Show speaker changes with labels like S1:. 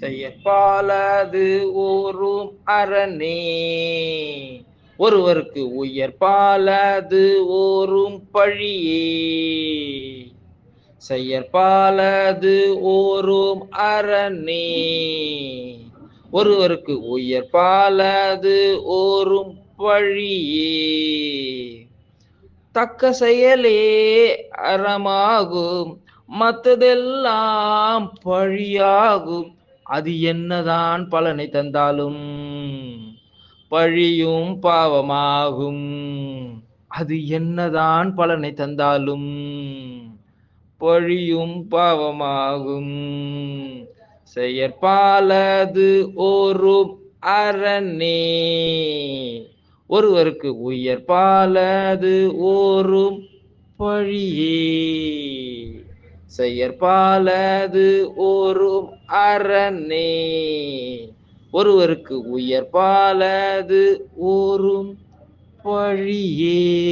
S1: செயற்பாலது ஓரும் அரணே. ஒருவருக்கு உயர்பாலது ஓரும் பழியே. செயற்பாலது ஓரும் அரணே. ஒருவருக்கு உயர்பாலது ஓரும் பழியே. தக்க செயலே அறமாகும், மற்றதெல்லாம் பழியாகும். அது என்னதான் பலனை தந்தாலும் பழியும் பாவமாகும். அது என்னதான் பலனை தந்தாலும் பழியும் பாவமாகும். செயற்பாலது ஓரும் அரணே. ஒருவருக்கு உயர்பாலது ஓரும் பழியே. செயற்பாலது ஓரும் அரணே. ஒருவருக்கு உயர்பாலது ஓரும் பழியே.